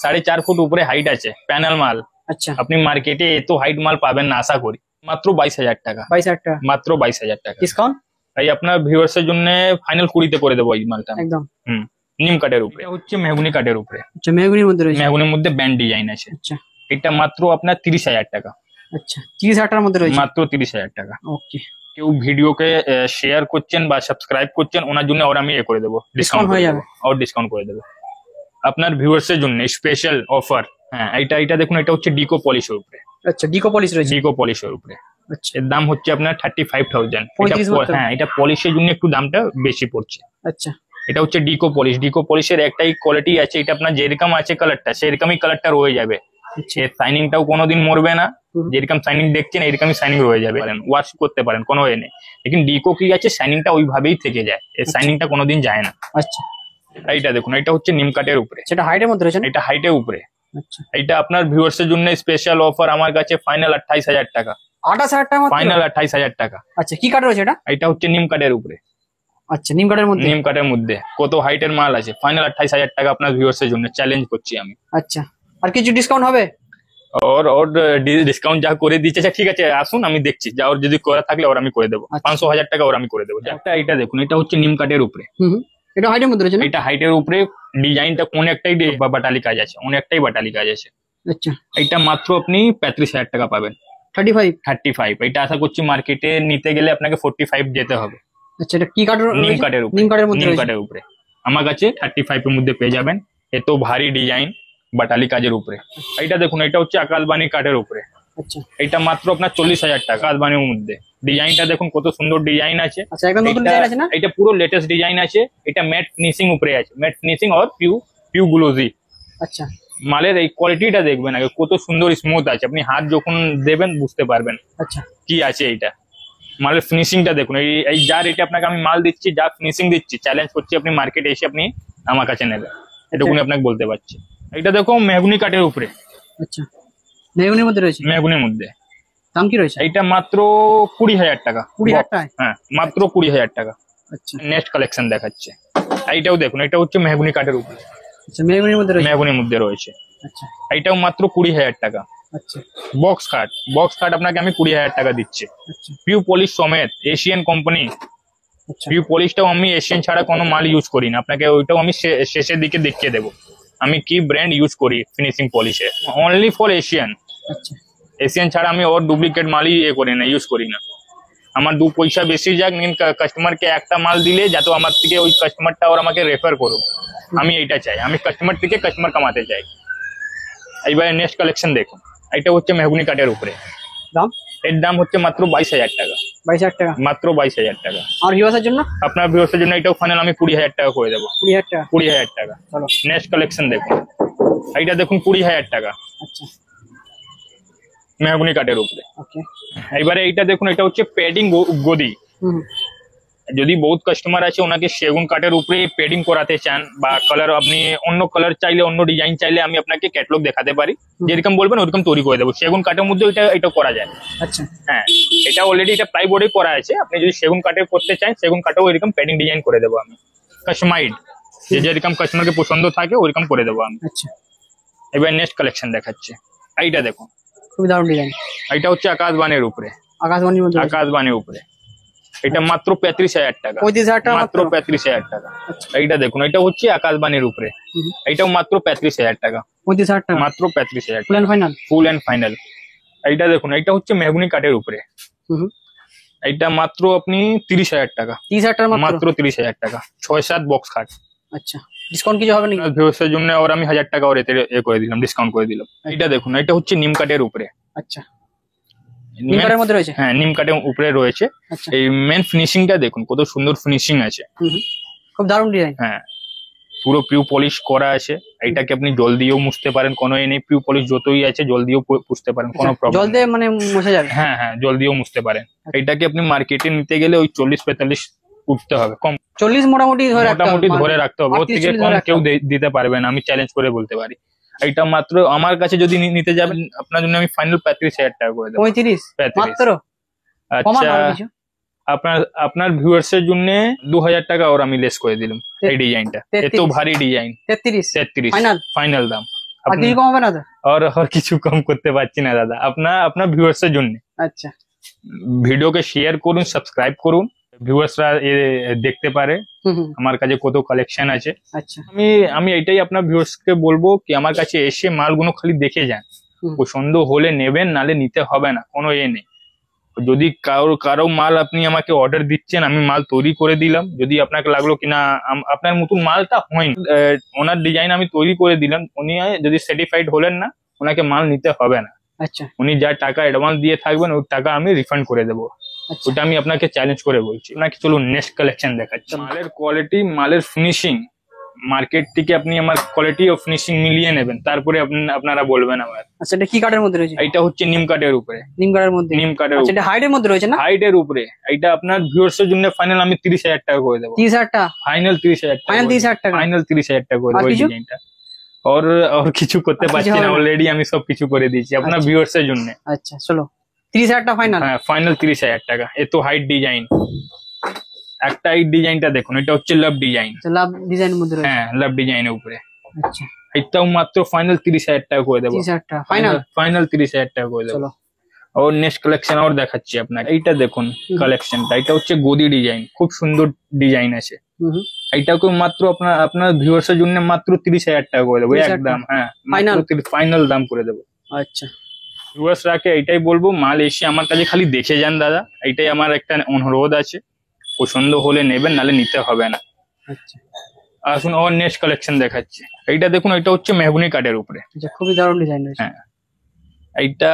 4.5 ফুট উপরে হাইট আছে, প্যানেল মাল। আচ্ছা আপনি মার্কেটে এত হাইট মাল পাবেন না আশা করি। মাত্র 22,000 টাকা। 22,000 টাকা মাত্র 22,000 টাকা ডিসকাউন্ট এই আপনার ভিউয়ার্সের জন্য ফাইনাল 20-তে করে দেবো এই মালটা। একদম। নিম কাঠের উপরে, এটা হচ্ছে মেহগুনি কাঠের উপরে। আচ্ছা মেহগনির মধ্যে রয়েছে। মেহগুনির মধ্যে ব্যান্ড ডিজাইন আছে। আচ্ছা এটা মাত্র আপনার 30,000 টাকা। আচ্ছা 30,000 টাকার মধ্যে রয়েছে। মাত্র 30,000 টাকা। ওকে, কেউ ভিডিওকে শেয়ার করছেন বা সাবস্ক্রাইব করছেন ওনার জন্য ওর আমি করে দেবো, ডিসকাউন্ট হয়ে যাবে। আর ডিসকাউন্ট করে দেবো আপনার ভিউয়ার্সের জন্য স্পেশাল অফার। হ্যাঁ, এটা দেখুন, এটা হচ্ছে ডিকো পলিশের উপরে। আচ্ছা ডিকো পলিশ রয়েছে। ডিকো পলিশের উপরে। আচ্ছা এর দাম হচ্ছে আপনার 35,000। 35,000 হ্যাঁ, এটা পলিশের জন্য একটু দামটা বেশি পড়ছে। আচ্ছা এটা হচ্ছে ডিকো পলিশ। ডিকো পলিশের একটাই কোয়ালিটি আছে, এটা আপনার যেরকম আছে কালারটা সেরকমই কালারটা রয়ে যাবে। আচ্ছা এর শাইনিংটাও কোনোদিন মরবে না, যেরকম শাইনিং দেখছেন এরকমই শাইনিং রয়ে যাবে। ওয়াশ করতে পারেন, কোনো এ নেই। লেকিন ডিকো কি আছে, শাইনিংটা ওইভাবেই থেকে যায়, এর শাইনিংটা কোনোদিন যায় না। আচ্ছা এইটা দেখুন, এটা হচ্ছে নিম কাঠের উপরে। সেটা হাইটের মধ্যে রয়েছে না? এটা হাইটের উপরে। আচ্ছা এটা আপনার ভিউয়ার্সের জন্য স্পেশাল অফার আমার কাছে ফাইনাল 28,000 টাকা। 28,000 টাকা মাত্র? ফাইনাল 28,000 টাকা। আচ্ছা কি কাঠ রয়েছে এটা? এটা হচ্ছে নিম কাঠের উপরে। আচ্ছা নিম কাঠের মধ্যে। নিম কাঠের মধ্যে কত হাইটের মাল আছে, ফাইনাল 28,000 টাকা আপনার ভিউয়ার্সের জন্য চ্যালেঞ্জ করছি আমি। আচ্ছা আর কিছু ডিসকাউন্ট হবে? ওর ডিসকাউন্ট যা করে দিচ্ছে। আচ্ছা ঠিক আছে, আসুন আমি দেখছি, যা ওর যদি করা থাকলে ওর আমি করে দেবো। আচ্ছা। 500,000 টাকা ওর আমি করে দেবো। এটা দেখুন, এটা হচ্ছে নিম কাঠের উপরে। এটা হাইটের মধ্যে রয়েছে না? এটা হাইটের উপরে। ডিজাইনটা কোন একটাই বাটালি কাজ আছে, অনেকটাই বাটালি কাজ আছে। আচ্ছা এটা মাত্র আপনি 35,000 টাকা পাবেন। 35? 35। এটা আশা করছি মার্কেটে নিতে গেলে আপনাকে 45 যেতে হবে। আচ্ছা এটা কি কাঠ? নিম কাঠের উপরে। নিম কাঠের মধ্যে নিম রয়েছে। কাঠের উপরে আমার কাছে 35 এর মধ্যে পেয়ে যাবেন। এত ভারী ডিজাইন বাটালি কাজের উপরে। এটা দেখুন, এটা হচ্ছে আকাশবাণী কাঠের উপরে। আচ্ছা এটা মাত্র আপনার 40,000 টাকা। আকাশবাণীর মধ্যে ডিজাইনটা দেখুন কত সুন্দর ডিজাইন আছে। আচ্ছা একদম নতুন ডিজাইন আছে না? এটা পুরো লেটেস্ট ডিজাইন আছে। এটা ম্যাট ফিনিশিং উপরে আছে, ম্যাট ফিনিশিং আর পিউ গ্লোজি। আচ্ছা মালের এই কোয়ালিটিটা দেখবেন আগে, কত সুন্দর স্মুথ আছে। আপনি হাত যখন দেবেন বুঝতে পারবেন আচ্ছা কি আছে এইটা। মালের ফিনিশিংটা দেখুন। এই যা রেটে আপনাকে আমি মাল দিচ্ছি, যা ফিনিশিং দিচ্ছি, চ্যালেঞ্জ করছি আপনি মার্কেটে এসে আপনি আমার কাছে নেবেন, এটুকুনি আপনাকে বলতে পারছি। এটা দেখো মেহগুনি কাঠের উপরে। আচ্ছা মেহগনির মধ্যে রয়েছে। মেহগুনির মধ্যে দাম কি রয়েছে? এইটা মাত্র 20,000 টাকা। 20,000 টাকা? হ্যাঁ, মাত্র 20,000 টাকা। আচ্ছা নেক্সট কালেকশন দেখাচ্ছে। এইটাও দেখুন, এটা হচ্ছে মেহগুনি কাঠের উপরে। আচ্ছা মেহগনির মধ্যে রয়েছে। মেহগুনির মধ্যে রয়েছে। আচ্ছা এইটাও মাত্র 20,000 টাকা। আচ্ছা বক্স কাঠ আপনাকে আমি 20,000 টাকা দিচ্ছি। আচ্ছা পিউ পলিশ সমেত, এশিয়ান কোম্পানি। আচ্ছা পিউ পলিশটাও আমি এশিয়ান ছাড়া কোনো মাল ইউজ করি না, আপনাকে ওইটাও আমি শেষের দিকে দেখিয়ে দেবো আমি কি ব্র্যান্ড ইউজ করি ফিনিশিং পলিশে। Only for Asian. আচ্ছা এশিয়ান ছাড়া আমি ওর ডুপ্লিকেট মালই করি না, ইউজ করি না। আমার 2 পয়সা বেশি যাক, কাস্টমারকে একটা মাল দিলে যাতে আমার থেকে ওই কাস্টমারটা ওর আমাকে রেফার করুক, আমি এইটা চাই। আমি কাস্টমার থেকে কাস্টমার কামাতে চাই। এইবারে নেক্সট কালেকশন দেখুন। এটা হচ্ছে মেহগুনি কাঠের উপরে। দাম? এর দাম হচ্ছে মাত্র 22,000 টাকা। 22,000 টাকা মাত্র 22,000 টাকা। আর ভিউয়ার্সের জন্য? আপনার ভিউয়ার্সের জন্য এটাও ফাইনাল আমি 20,000 টাকা করে দেবো। 20,000 টাকা 20,000 টাকা। চলো। নেক্সট কালেকশন দেখুন। এইটা দেখুন 20,000 টাকা আচ্ছা মেহগুনি কাঠের উপরে। ওকে এবারে এইটা দেখুন, এটা হচ্ছে পেডিং গদি। যদি বহুত কাস্টমার আছে ওনাকে সেগুন কাঠের উপরে পেডিং করাতে চান বা কালার, আপনি অন্য কালার চাইলে, অন্য ডিজাইন চাইলে আমি আপনাকে ক্যাটালগ দেখাতে পারি, যেরকম বলবেন ওরকম তৈরি করে দেবো। সেগুন কাঠের মধ্যে এটা করা যায়। আচ্ছা হ্যাঁ, এটা অলরেডি এটা প্লাইবোর্ডে করা আছে। আপনি যদি সেগুন কাঠের করতে চান, সেগুন কাঠেও এরকম পেডিং ডিজাইন করে দেবো আমি। কাস্টমাইড, যে যেরকম কাস্টমারকে পছন্দ থাকে ওইরকম করে দেবো আমি। আচ্ছা, এবার নেক্সট কালেকশন দেখাচ্ছি, এইটা দেখুন, খুবই দারুণ ডিজাইন। এইটা হচ্ছে আকাশবাণীর উপরে, আকাশবাণীর মধ্যে রয়েছে। আকাশবাণীর উপরে, এটা মাত্র 35,000 টাকা, 35,000 টাকা মাত্র 35,000 টাকা। আচ্ছা। এইটা দেখুন, এটা হচ্ছে আকাশবাণীর উপরে, এইটাও মাত্র 35,000 টাকা, 35,000 টাকা মাত্র 35,000 full and final. Full and final. এইটা দেখুন, এইটা হচ্ছে মেহগুনি কাঠের উপরে, এইটা মাত্র আপনি 30,000 টাকা, 30,000 টাকা মাত্র। মাত্র 30,000 টাকা, 6-7 বক্স খাট। আচ্ছা, ডিসকাউন্ট কিছু হবে নাকি? ভিউয়ার্সের জন্য ওর আমি 1000 টাকা ওর এতে এ করে দিলাম, ডিসকাউন্ট করে দিলাম। এটা দেখুন, এটা হচ্ছে নিম কাঠের উপরে। আচ্ছা, নিম কাঠের মধ্যে রয়েছে। হ্যাঁ, নিম কাঠের উপরে রয়েছে। আচ্ছা, এই মেন ফিনিশিংটা দেখুন, কত সুন্দর ফিনিশিং আছে। খুব দারুণ ডিজাইন। হ্যাঁ, পুরো পিউ পলিশ করা আছে। এইটাকে আপনি জল দিয়েও মুছতে পারেন, কোনো এ নেই। পিউ পলিশ যতই আছে জল দিয়েও পুছতে পারেন, কোনো প্রবলেম। জল দিয়ে মানে মুছে যাবে? হ্যাঁ হ্যাঁ, জল দিয়েও মুছতে পারেন। এইটাকে আপনি মার্কেটে নিতে গেলে ওই 40-45 উঠতে হবে, কম 40 মোটামুটি ধরে রাখতে হবে। মোটামুটি ধরে রাখতে হবে, ওর 38 থেকে ধরে কম রাখতে কেউ হবে। দিতে পারবে না, আমি চ্যালেঞ্জ করে বলতে পারি। এইটা মাত্র আমার কাছে যদি নিতে যাবেন, আপনার জন্য আমি ফাইনাল 35,000 টাকা করে দেবো। 35 35 মাত্র? কমান আচ্ছা, আর কিছু? আপনার ভিউয়ার্স এর জন্য 2,000 টাকা ওর আমি লেস করে দিলাম। এই ডিজাইনটা এত 33 ভারী ডিজাইন, 33 ফাইনাল ফাইনাল। ফাইনাল দাম। আর কিছু কম হবে না তো? আর কিছু কম করতে পারছি না দাদা, আপনার ভিউয়ার্স এর জন্য। আচ্ছা, ভিডিওকে শেয়ার করুন, সাবস্ক্রাইব করুন, ভিউয়ার্সরা দেখতে পারে আমার কাছে কত কালেকশন আছে। আচ্ছা, আমি এটাই আপনার ভিউয়ার্স কে বলবো কি আমার কাছে এসে মালগুলো খালি দেখে যান, পছন্দ হলে নেবেন, নালে নিতে হবে না, কোনো এ নেই। যদি কারো মাল আপনি আমাকে অর্ডার দিচ্ছেন, আমি মাল তৈরি করে দিলাম, যদি আপনাকে লাগলো কিনা আপনার মতন মালটা হয়নি, ওনার ডিজাইন আমি তৈরি করে দিলাম, উনি যদি স্যাটিসফাইড হলেন না, ওনাকে মাল নিতে হবে না। আচ্ছা, উনি যা টাকা অ্যাডভান্স দিয়ে থাকবেন ওই টাকা আমি রিফান্ড করে দেবো। আচ্ছা, ওটা আমি আপনাকে চ্যালেঞ্জ করে বলছি। আপনাকে চলুন নেক্সট কালেকশন দেখাচ্ছি। মালের কোয়ালিটি, মালের ফিনিশিং, মার্কেট থেকে আপনি আমার কোয়ালিটি ও ফিনিশিং মিলিয়ে নেবেন, তারপরে আপনারা বলবেন আমার। আচ্ছা, এটা কি কাঠের মধ্যে রয়েছে? এটা হচ্ছে নিম কাঠের উপরে, নিম কাঠের মধ্যে। নিম কাঠের আচ্ছা, এটা হাইটের মধ্যে রয়েছে না? হাইটের উপরে। এটা আপনার ভিউয়ার্স এর জন্য ফাইনাল আমি 30,000 টাকা করে দেবো। 30,000 টাকা ফাইনাল 30,000 টাকা, ফাইনাল 30,000 টাকা। ফাইনাল 30,000 টাকা করে আর দেবো এই কিছু? ডিজাইনটা। আর কিছু করতে আর কিছু পারছি না, হবে না? অলরেডি আমি সব কিছু করে দিয়েছি আপনার আচ্ছা। ভিউয়ার্স এর জন্য। আচ্ছা, চলো 30,000 টাকা ফাইনাল। হ্যাঁ, ফাইনাল 30,000 টাকা। এত হাইট ডিজাইন, একটা এই ডিজাইনটা দেখুন, এটা হচ্ছে লাভ ডিজাইন। লাভ ডিজাইনের মধ্যে রয়েছে। হ্যাঁ, লাভ ডিজাইনের উপরে। আচ্ছা, এটাও মাত্র ফাইনাল 30,000 টাকা করে দেবো। 30,000 টাকা ফাইনাল। ফাইনাল 30,000 টাকা করে দেবো। চলো, और নেক্সট কালেকশন আর দেখাচ্ছি আপনাকে। এইটা দেখুন কালেকশনটা, এটা হচ্ছে গদি ডিজাইন, খুব সুন্দর ডিজাইন আছে। এইটাকে মাত্র আপনার ভিউয়ার্স এর জন্য মাত্র 30,000 টাকা করে দেবো 30,000 একদম। হ্যাঁ, Final? ফাইনাল দাম করে দেবো। আচ্ছা, ভিউয়ার্স রাকে এইটাই বলবো, মাল এসে আমার কাছে খালি দেখে যান দাদা, এইটাই আমার একটা অনুরোধ আছে। পছন্দ হলে নেবেন, নালে নিতে হবে না। আচ্ছা, আসুন আর নেক্সট কালেকশন দেখাচ্ছি। এইটা দেখুন, এটা হচ্ছে মেহগুনি কাঠের উপরে। আচ্ছা, খুবই দারুণ ডিজাইন রয়েছে। হ্যাঁ, এইটা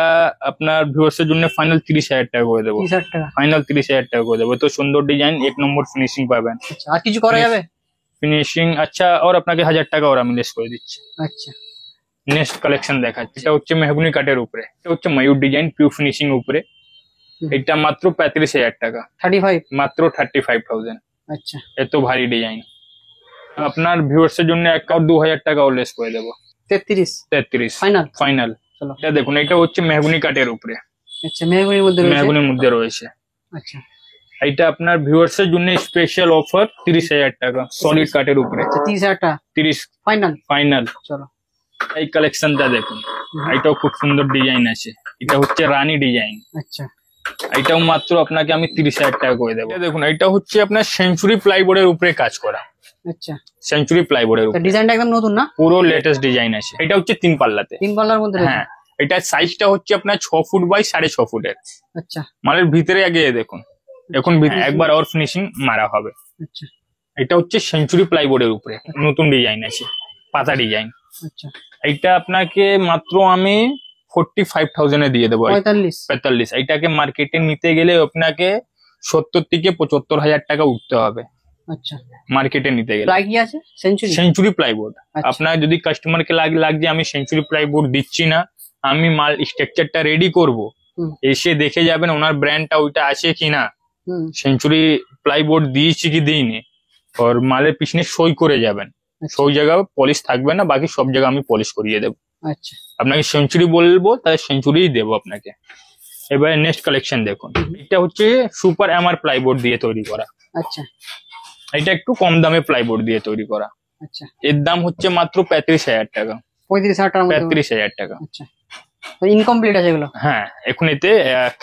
আপনার ভিউয়ার্স এর জন্য ফাইনাল 30,000 টাকা করে দেবো। 30,000 টাকা ফাইনাল 30,000 টাকা করে দেবো। তো সুন্দর ডিজাইন, 1 নম্বর ফিনিশিং পাবেন। আচ্ছা, আর কিছু করা যাবে? ফিনিশিং আচ্ছা, আর আপনাকে 1000 টাকা ওর আমি লেস করে দিচ্ছি। আচ্ছা, নেক্সট কালেকশন দেখাচ্ছি। এটা হচ্ছে মেহগুনি কাঠের উপরে, এটা হচ্ছে ময়ূর ডিজাইন, পিউ ফিনিশিং উপরে। এটা মাত্র 35,000 টাকা, 35 মাত্র 35,000। আচ্ছা, এত ভারী ডিজাইন। আপনার ভিউয়ার্স এর জন্য এক আর 2,000 টাকা ও লেস করে দেবো। 33 ফাইনাল ফাইনাল। ফাইনাল। চলো, এটা দেখুন, এটা হচ্ছে মেহগুনি কাঠের উপরে, আচ্ছা, মেহগনির মধ্যে রয়েছে। মেহগুনির মধ্যে রয়েছে। আচ্ছা, এটা আপনার ভিউয়ার্স এর জন্য স্পেশাল অফার 30,000 টাকা, সলিড কাঠের উপরে। আচ্ছা, 30,000 টাকা 30 ফাইনাল। ফাইনাল। চলো, এই কালেকশনটা দেখুন, এটাও খুব সুন্দর ডিজাইন আছে। এটা হচ্ছে রানী ডিজাইন। আচ্ছা, এটাও মাত্র আপনাকে আমি 30,000 টাকা করে দেবো। এটা দেখুন, এটা হচ্ছে আপনার সেঞ্চুরি প্লাইবোর্ডের উপরে কাজ করা, আচ্ছা, সেঞ্চুরি প্লাইবোর্ডের তা উপরে। ডিজাইনটা একদম নতুন না? পুরো লেটেস্ট ডিজাইন আছে। এটা হচ্ছে 3 পাল্লাতে। 3 পাল্লার মধ্যে রয়েছে। হ্যাঁ, এটার সাইজটা হচ্ছে আপনার 6 ফুট বাই 6.5 ফুটের। আচ্ছা, মালের ভিতরে আগে দেখুন, এখন একবার আর ফিনিশিং মারা হবে। আচ্ছা, এটা হচ্ছে সেঞ্চুরি প্লাইবোর্ডের উপরে নতুন ডিজাইন আছে, পাতা ডিজাইন। আচ্ছা, এইটা আপনাকে মাত্র আমি 45,000 এ দিয়ে দেবো। 45। এইটাকে মার্কেটে নিতে গেলে আপনাকে 70 থেকে 75,000 টাকা উঠতে হবে আচ্ছা, মার্কেটে নিতে গেলে। প্লাই কি আছে? Century century plyboard. আচ্ছা। আপনার যদি কাস্টমারকে লাগছে আমি সেঞ্চুরি প্লাইবোর্ড দিচ্ছি না, আমি মাল স্ট্রাকচারটা রেডি করব, এসে দেখে যাবেন ওনার ব্র্যান্ডটা ওইটা আছে কিনা, সেঞ্চুরি প্লাইবোর্ড দিয়েছি কি দিইনি, আর মালের পিছনে সই করে যাবেন। সই জায়গা পলিশ থাকবে না, বাকি সব জায়গা আমি পলিশ করিয়ে দেবো। আচ্ছা, আপনাকে সেঞ্চুরি বলবো, তাহলে সেঞ্চুরি দেবো আপনাকে। এবারে নেক্সট কালেকশন দেখুন, এটা হচ্ছে সুপার এমআর প্লাইবোর্ড দিয়ে তৈরি করা। আচ্ছা, এটা একটু কম দামে প্লাইবোর্ড দিয়ে তৈরি করা। আচ্ছা, এর দাম হচ্ছে মাত্র 35,000 টাকা। 35,000 টাকার মধ্যে? 35,000 টাকা। আচ্ছা, ইনকমপ্লিট আছে এগুলো? হ্যাঁ, এখন এতে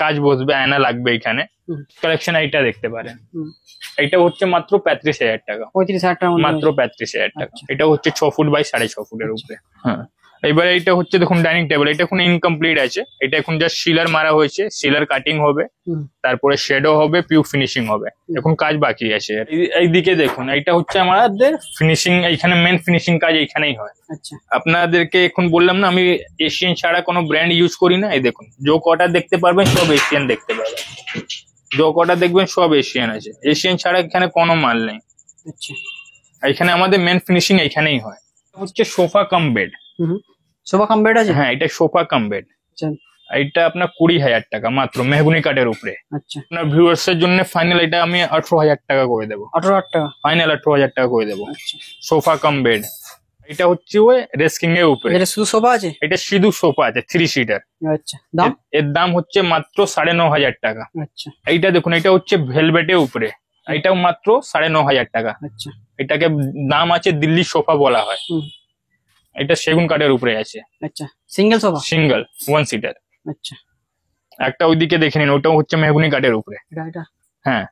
কাজ বসবে, আয়না লাগবে এখানে। হুম। কালেকশন এইটা দেখতে পারেন, হুম। এটা হচ্ছে মাত্র 35,000 টাকা। 35,000 টাকার মধ্যে? মাত্র 35,000 টাকা। আচ্ছা। এটা হচ্ছে 6 ফুট বাই 6.5 ফুটের আচ্ছা। উপরে। হ্যাঁ, এবারে এটা হচ্ছে দেখুন ডাইনিং টেবিল। এটা এখন ইনকমপ্লিট আছে, এটা এখন জাস্ট সিলার মারা হয়েছে, সিলার কাটিং হবে, হুম। তারপরে শেডও হবে, পিউ ফিনিশিং হবে, এখন কাজ বাকি আছে। এইদিকে দেখুন, এটা হচ্ছে আমাদের ফিনিশিং, এইখানে মেন ফিনিশিং কাজ এইখানেই হয়। আচ্ছা, আপনাদেরকে এখন বললাম না আমি এশিয়ান ছাড়া কোনো ব্র্যান্ড ইউজ করি না। এই দেখুন, যে কটা দেখতে পারবেন সব এশিয়ান দেখতে পারবেন, যে কটা দেখবেন সব এশিয়ান আছে, এশিয়ান ছাড়া এখানে কোনো মাল নেই। আচ্ছা, এখানে আমাদের মেন ফিনিশিং এইখানেই হয়। হচ্ছে sofa cum bed. Sofa cum bed আছে? হ্যাঁ, এটা সোফা কাম বেড। আচ্ছা, এটা আপনার 20,000 টাকা মাত্র, মেহগুনি কাঠের উপরে। আচ্ছা, আপনার ভিউয়ার্স এর জন্য ফাইনাল এটা আমি 18,000 টাকা করে দেবো। 18,000 টাকা ফাইনাল 18,000 টাকা করে দেবো। আচ্ছা, সোফা কাম বেড। এটা হচ্ছে ওই রেস্কিং এর উপরে। এটা শুধু সোফা আছে? এটা শুধু সোফা আছে, 3 সিটার। আচ্ছা, দাম? এর দাম হচ্ছে মাত্র 9,500 টাকা। আচ্ছা, এইটা দেখুন, এটা হচ্ছে ভেলভেটের উপরে, এটাও মাত্র 9,500 টাকা। আচ্ছা, এটাকে দাম আছে দিল্লি সোফা বলা হয়। হুম। এটা সেগুন কাঠের উপরে আছে। আচ্ছা, সিঙ্গেল সোফা? Single 1 seater. আচ্ছা, একটা ওইদিকে দেখে নিন, ওটাও হচ্ছে মেহগুনি কাঠের উপরে। এটা হ্যাঁ,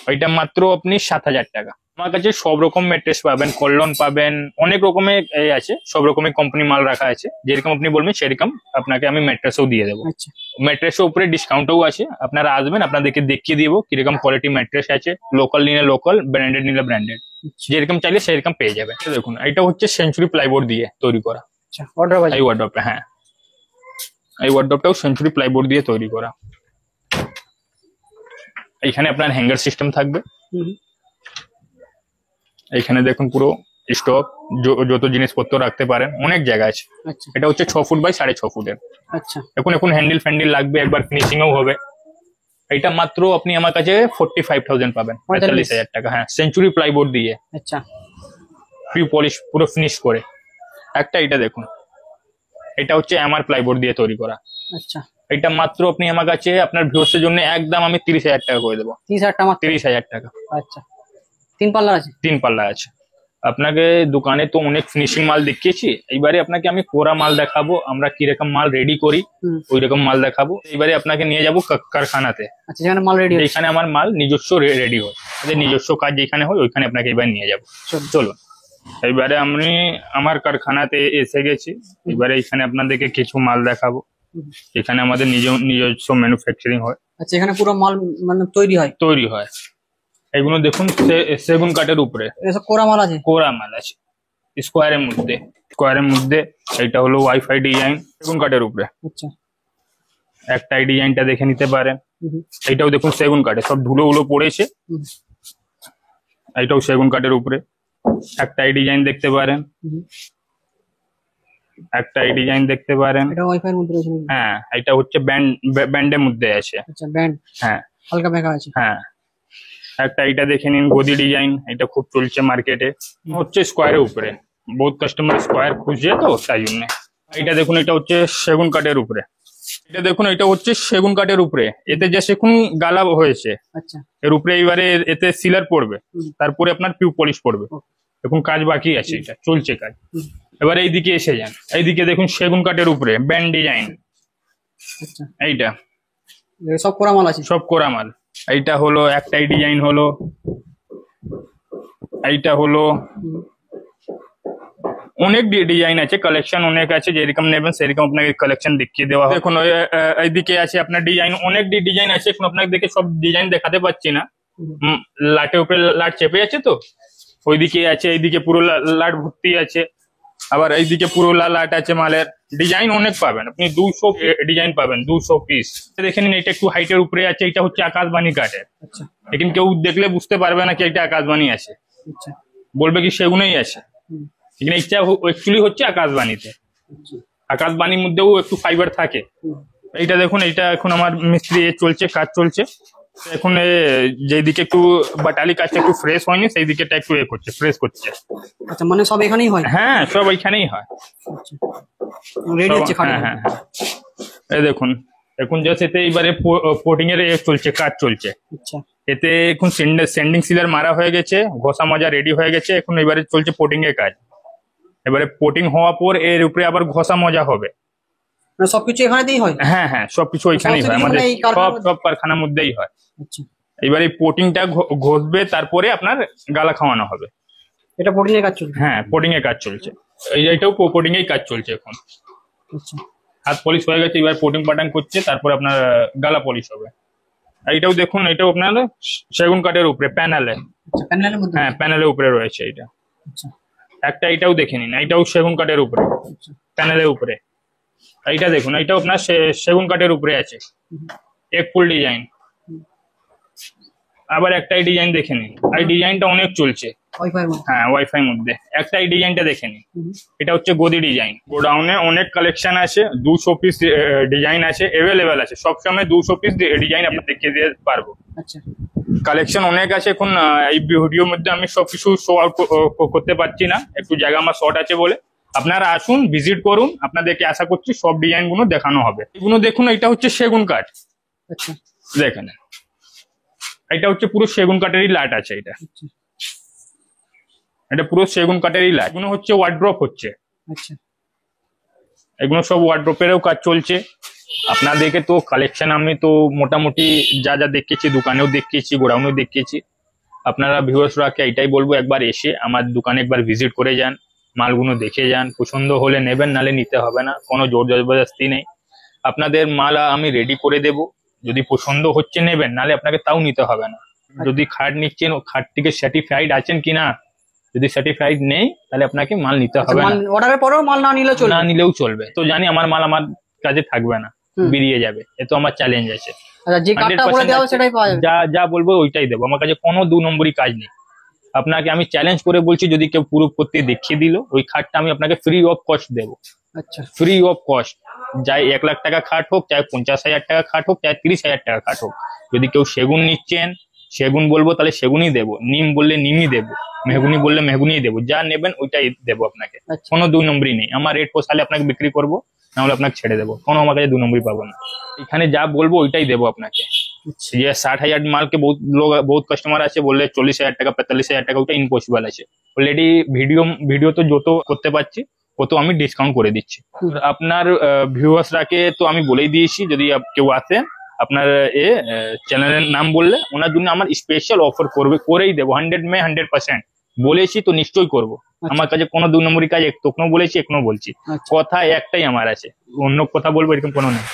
ওইটা মাত্র আপনি 7,000 টাকা। আমার কাছে সব রকম ম্যাট্রেস পাবেন, কল্লন পাবেন, অনেক রকমের আছে, সব রকমের কোম্পানি মাল রাখা আছে। যেরকম আপনি বলবেন সেরকম আপনাকে আমি ম্যাট্রেসও দিয়ে দেবো। আচ্ছা, ম্যাট্রেসের উপরে ডিসকাউন্টও আছে। আপনারা আসবেন, আপনাদেরকে দেখিয়ে দিব কিরকম কোয়ালিটি ম্যাট্রেস আছে। লোকাল নিলে লোকাল, ব্র্যান্ডেড নিলে ব্র্যান্ডেড, যেরকম চাইলে সেরকম পেয়ে যাবেন। দেখুন, এটা হচ্ছে সেঞ্চুরি প্লাইবোর্ড দিয়ে তৈরি করা। আচ্ছা, ওয়ার্ডরোব আছে? এই ওয়ার্ডরোবটা, হ্যাঁ, এই ওয়ার্ডরোবটাও সেঞ্চুরি প্লাইবোর্ড দিয়ে তৈরি করা। এইখানে আপনার হ্যাঙ্গার সিস্টেম থাকবে। এইখানে দেখুন পুরো স্টক, যত জিনিসপত্র রাখতে পারেন, অনেক জায়গা আছে। আচ্ছা, এটা হচ্ছে 6 ফুট বাই 6.5 ফুটের। আচ্ছা, এখন হ্যান্ডেল ফ্যান্ডেল লাগবে, একবার ফিনিশিংও হবে। এটা মাত্র আপনি আমার কাছে 45,000 পাবেন, 45,000 টাকা। হ্যাঁ, সেঞ্চুরি প্লাইবোর্ড দিয়ে। আচ্ছা, প্রি পলিশ পুরো ফিনিশ করে। একটা এটা দেখুন, এটা হচ্ছে আমার প্লাইবোর্ড দিয়ে তৈরি করা। আচ্ছা, এটা মাত্র আপনি আমার কাছে আপনার ভিউয়ার্সের জন্য একদম আমি 30,000 টাকা করে দেবো। 30,000 টাকা? 30,000 টাকা। আচ্ছা, 3 পাল্লা আছে? 3 পাল্লা আছে। আপনাকে দোকানে তো অনেক ফিনিশিং মাল দেখিয়েছি, এইবারে আপনাকে আমি কোরা মাল দেখাবো, আমরা কিরকম মাল রেডি করি ওই রকম মাল দেখাবো। এইবারে আপনাকে নিয়ে যাবো কারখানাতে। আচ্ছা, যেখানে মাল রেডি? এখানে আমার মাল নিজস্ব রেডি হয়, আমাদের নিজস্ব কাজ যেখানে হয় ওইখানে আপনাকে এবার নিয়ে যাবো। চলুন, এইবারে আমি আমার কারখানাতে এসে গেছি। এবারে এখানে আপনাদেরকে কিছু মাল দেখাবো। এখানে আমাদের নিজস্ব ম্যানুফ্যাকচারিং হয়। আচ্ছা, এখানে পুরো মাল মানে তৈরি হয়? এগুলো দেখুন সেগুন কাঠের উপরে। এসব কোরা মাল আছে? কোরা মাল আছে, স্কোয়ারের মধ্যে। এটা হলো ওয়াইফাই ডিজাইন, সেগুন কাঠের উপরে। আচ্ছা, একটা এই ডিজাইনটা দেখে নিতে পারেন। এইটাও দেখুন সেগুন কাঠে, সব ধুলো পড়েছে। এইটাও সেগুন কাঠের উপরে। একটা এই ডিজাইন দেখতে পারেন, একটা এই ডিজাইন দেখতে পারেন। এটা ওয়াইফাই এর মধ্যে রয়েছে? হ্যাঁ, এটা হচ্ছে ব্যান্ডের মধ্যে আছে। আচ্ছা, ব্যান্ড? হ্যাঁ, হালকা মেকা আছে? হ্যাঁ। একটা এটা দেখে নিন, গদি ডিজাইন, এটা খুব চলছে মার্কেটে, হচ্ছে স্কোয়ারের উপরে। বহুত কাস্টমার স্কোয়ার খুঁজছে তো তাই জন্য। এটা দেখুন, এটা হচ্ছে সেগুন কাঠের উপরে। এটা দেখুন, এটা হচ্ছে সেগুন কাঠের উপরে, এতে যে সেগুন গালা হয়েছে। আচ্ছা, এর উপরে এবারে এতে সিলার পড়বে, তারপরে আপনার পিউ পলিশ পড়বে। এখন কাজ বাকি আছে, এটা চলছে কাজ। এবার এইদিকে এসে যান, এইদিকে দেখুন সেগুন কাঠের উপরে ব্যান্ড ডিজাইন। আচ্ছা, এইটা সব কোরা মাল আছে? সব কোরা মাল। এইটা হলো একটাই ডিজাইন হলো, এইটা হলো, অনেক ডিজাইন আছে, কালেকশন অনেক আছে, যেরকম নেবেন সেরকম আপনাকে কালেকশন দেখিয়ে দেওয়া হবে। এখন এইদিকে আছে আপনার ডিজাইন, অনেক ডিজাইন আছে। এখন আপনাকে দেখে সব ডিজাইন দেখাতে পাচ্ছি না, লাটের উপরে লাট চেপে আছে তো, ওইদিকে আছে। এইদিকে পুরো লাট ভর্তি আছে, আবার এইদিকে পুরো লাট আছে। মালের ডিজাইন অনেক পাবেন আপনি, 200 ডিজাইন পাবেন, 200 পিস। দেখে নিন, এটা একটু হাইটের উপরে আছে, এটা হচ্ছে আকাশবাণী কাঠের। আচ্ছা, লেকিন কেউ দেখলে বুঝতে পারবে না কি এটা আকাশবাণী আছে, আচ্ছা, বলবে কি সেগুনই আছে। এখানে ইচ্ছা অ্যাকচুয়ালি হচ্ছে আকাশবাণীতে। আকাশবাণীর মধ্যেও একটু ফাইবার থাকে। এইটা দেখুন, এইটা এখন আমার মিস্ত্রি চলছে, কাজ চলছে এখন। যেদিকে একটু বাটালি কাজটা একটু ফ্রেশ হয়নি, সেই দিকেটা একটু ফ্রেশ করছে। আচ্ছা, মানে সব এখানেই হয়? হ্যাঁ, সব এইখানেই হয়। রেডি হচ্ছে? হ্যাঁ, হ্যাঁ, হ্যাঁ। এই দেখুন, এখন জাস্ট এতে এবারে পোর্টিং এর চলছে, কাজ চলছে। আচ্ছা, এতে এখন সেন্ডিং সিলার মারা হয়ে গেছে, ঘষা মাজা রেডি হয়ে গেছে, এখন এবারে চলছে পোটিং এর কাজ। এবারে পোটিং হওয়ার পর এর উপরে আবার ঘষা মাজা হবে। মানে সবকিছু এখানেতেই হয়? হ্যাঁ হ্যাঁ, সবকিছু ওইখানেই হয়, আমাদের এই কারখানার সব কারখানার মধ্যেই হয়। আচ্ছা, এবারে পোটিংটা ঘষবে, তারপরে আপনার গালা খাওয়ানো হবে। এটা পোটিং এর কাজ চলছে? হ্যাঁ, পোটিং এর কাজ চলছে, এইটাও পোটিং এর কাজ চলছে এখন। আচ্ছা, হাত পলিশ হয়ে গেছে, এবার পোটিং পাটাং করছে, তারপর আপনার গালা পলিশ হবে। এইটাও দেখুন, এটাও আপনার সেগুন কাঠের উপরে প্যানেলে। আচ্ছা, প্যানেলের মধ্যে? হ্যাঁ, প্যানেলের উপরে রয়েছে এটা। আচ্ছা, একটা এটাও দেখে নিন, এটাও সেগুন কাঠের উপরে, আচ্ছা, প্যানেলের উপরে। এইটা দেখুন, এইটাও আপনার সেগুন কাঠের উপরে আছে, এক ফুল ডিজাইন। আবার একটা এই ডিজাইন দেখে নিন, এই ডিজাইনটা অনেক চলছে। ওয়াইফাই মধ্যে? হ্যাঁ, ওয়াইফাই মধ্যে একটা এই ডিজাইনটা দেখে নিন। হুম। এটা হচ্ছে গদি ডিজাইন। গোডাউনে অনেক কালেকশন আছে, 200 পিস ডিজাইন আছে, অ্যাভেলেবেল আছে। সবসময় 200 পিস ডিজাইন আপনার দেখিয়ে দিতে পারবো। আচ্ছা, কালেকশন অনেক আছে। এখন এই ভিডিওর মধ্যে আমি সবকিছু শো আউট করতে পারছি না, একটু জায়গা আমার শর্ট আছে বলে। আপনারা আসুন, ভিজিট করুন, আপনাদেরকে আশা করছি সব ডিজাইন গুলো দেখানো হবে। এগুলো দেখুন, এটা হচ্ছে সেগুন কাঠ। আচ্ছা, দেখেন, এটা হচ্ছে পুরো সেগুন কাঠেরই লাট আছে। আচ্ছা, এটা পুরো সেগুন কাঠেরই লাট। এগুলো হচ্ছে ওয়ার্ড্রপ হচ্ছে, আচ্ছা, এগুলো সব ওয়ার্ড্রপেরও কাজ চলছে। আপনাদেরকে তো কালেকশন আমি তো মোটামুটি যা যা দেখিয়েছি, দোকানেও দেখিয়েছি, গোডাউনেও দেখিয়েছি। আপনারা ভিউয়ার্সরাকে এটাই বলবো, একবার এসে আমার দোকানে একবার ভিজিট করে যান, মালগুলো দেখে যান। পছন্দ হলে নেবেন, নালে নিতে হবে না, কোনো জোর জবরদস্তি নেই। আপনাদের মাল আমি রেডি করে দেব, যদি পছন্দ হচ্ছে নেবেন, নালে আপনাকে তাও নিতে হবে না। যদি খাট নিচ্ছেন, ও খাট থেকে স্যাটিসফাইড আছেন কিনা, যদি স্যাটিসফাইড নেই তাহলে আপনাকে মাল নিতে হবে না। অর্ডারের পরেও মাল না নিলেও চলবে? না নিলেও চলবে, তো জানি আমার মাল আমার কাছে থাকবে না, বেরিয়ে যাবে, এ তো আমার চ্যালেঞ্জ আছে। আচ্ছা, যে কার্ডটা বলে দেওয়া হবে সেটাই পাওয়া যাবে? যা যা বলবো ওইটাই দেবো, আমার কাছে কোনো 2 নম্বরই কাজ নেই। আপনাকে আমি চ্যালেঞ্জ করে বলছি, যদি কেউ পুরো করতে দেখিয়ে দিল, ওই খাটটা আমি আপনাকে ফ্রি অফ কস্ট দেবো। আচ্ছা, ফ্রি অফ কস্ট, চাই 1 লাখ টাকা খাট হোক, চাই 50,000 টাকা খাট হোক, চাই 30,000 টাকা খাট হোক। যদি কেউ সেগুন নিচ্ছেন, সেগুন বলবো তাহলে সেগুনই দেবো, নিম বললে নিমই দেবো, মেহগুনি বললে মেহগুনিই দেবো। যা নেবেন ওইটাই দেবো আপনাকে, আচ্ছা, কোনো 2 নম্বরই নেই। আমার রেট পোষালে আপনাকে বিক্রি করবো, নাহলে আপনাকে ছেড়ে দেবো, কোনো আমার কাছে 2 নম্বরই পাবো না। এখানে যা বলবো ওইটাই দেবো আপনাকে। আচ্ছা, যে 60,000 মালকে বহুত কাস্টমার আছে বললে 40,000 টাকা 45,000 টাকা, ওটা ইম্পসিবল আছে। অলরেডি ভিডিও তো যত করতে পারছি কত আমি ডিসকাউন্ট করে দিচ্ছি। আপনার ভিউয়ার্সরাকে তো আমি বলেই দিয়েছি, যদি কেউ আসে আপনার চ্যানেলের নাম বললে ওনার জন্য আমার স্পেশাল অফার করেই দেবো, 100% বলেছি তো নিশ্চয়ই করবো। আমার কাছে কোনো 2 নম্বরই কাজ তখনও বলেছি, এখনো বলছি। আচ্ছা। কথা একটাই আমার আছে, অন্য কথা বলবো এরকম কোনো নেই।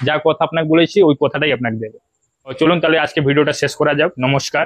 যা কথা আপনাকে বলেছি ওই কথাটাই আপনাকে দেবো। চলুন তাহলে আজকে ভিডিওটা শেষ করা যাক। নমস্কার।